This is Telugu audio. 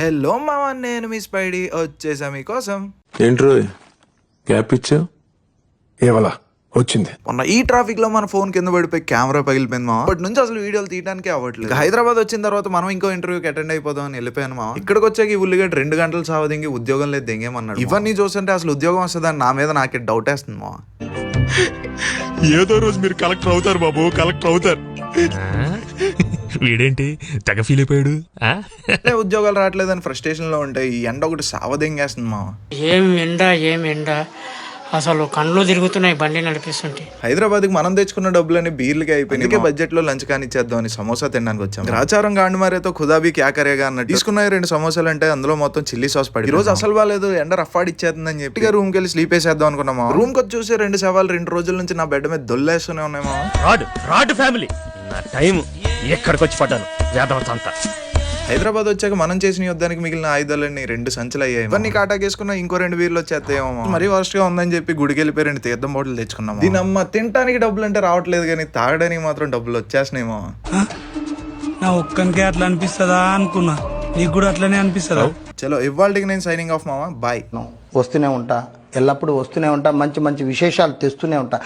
హలో మామ, నేను మీ స్పైడీ వచ్చేసా మీకోసం. ఏంట్రో గ్యాప్ ఇచ్చావు? ఏవలా వచ్చింది మొన్న ఈ ట్రాఫిక్ లో మన ఫోన్ కింద పడిపోయి కెమెరా పగిలిపోయింది మామ. అప్పటి నుంచి అసలు వీడియోలు తీయడానికి అవ్వట్లేదు. హైదరాబాద్ వచ్చిన తర్వాత మనం ఇంకో ఇంటర్వ్యూకి అటెండ్ అయిపోదాం అని వెళ్ళిపోయాను మామ. ఇక్కడికి వచ్చాక ఈ ఉల్లిగడ్డ 2 గంటలు సావదింగి ఉద్యోగం లేదు దెంగేమన్నాడు. ఇవన్నీ చూస్తుంటే అసలు ఉద్యోగం వస్తుందని నా మీద నాకే డౌట్ వేస్తుంది మామ. ఏదో రోజు మీరు కలెక్టర్ అవుతారు బాబు, కలెక్టర్ అవుతారు. వీడేంటి తెగ ఫీల్ అయిపోయాడు? ఉద్యోగాలు రావట్లేదని ఫ్రస్ట్రేషన్ లో ఉంటే ఈ ఎండ ఒకటి సావదెంగేస్తుంది మామ. ఏం ఎండ అసలు కళ్ళు తిరుగుతున్నాయి బండి నడిపిస్తుంటే. హైదరాబాద్ కి మనం తెచ్చుకున్న డబ్బులని బీర్లకి అయిపోయింది. అందుకే బడ్జెట్ లో లంచ్ కానిచ్చేద్దాం అని సమోసా తినడానికి వచ్చాం. గ్రాచారం గాండుమారేతో ఖుదాబీ క్యా కరేగా అన్నట్టు తీసుకున్న 2 సమోసాలు అంటే అందులో మొత్తం చిల్లీ సాస్ పడి. ఈ రోజు అసలు బాలేదు, ఎండ రఫాడి ఇచ్చేస్తుందని చెప్పి రూమ్ కి వెళ్ళి స్లీప్ వేసేద్దాం అనుకున్నామా. రూమ్ కి వచ్చి చూసి 2 శవాలు 2 రోజుల నుంచి నా బెడ్ మీద దొల్లేస్తూనే ఉన్నాయి మామ. రాడ్ ఫ్యామిలీ నా టైం ఎక్కడికి వచ్చి పడ్డాను వేదవంతా. హైదరాబాద్ వచ్చాక మనం చేసిన యుద్ధానికి మిగిలిన ఆయుధాలన్నీ 2 సంచులు అయ్యాయి. ఇవన్నీ కాటాకేసుకున్న ఇంకో 2 బీర్లు వచ్చేస్తాయేమో. మరీ వర్స్ట్ గా ఉందని చెప్పి గుడికి వెళ్ళిపోయి 2 తీర్థం బాటిల్ తెచ్చుకున్నాం. దీని అమ్మ తినడానికి డబ్బులు అంటే రావట్లేదు, కానీ తాగడానికి మాత్రం డబ్బులు వచ్చేస్తున్నాయేమో. నా ఒక్కనికే అట్లా అనిపిస్తుందా అనుకున్నా, నీకు కూడా అట్లనే అనిపిస్తుందా? చలో ఇవాళకి నేను సైనింగ్ ఆఫ్ మామ, బాయ్. వస్తూనే ఉంటా, ఎల్లప్పుడూ వస్తూనే ఉంటా, మంచి మంచి విశేషాలు తెస్తూనే ఉంటా.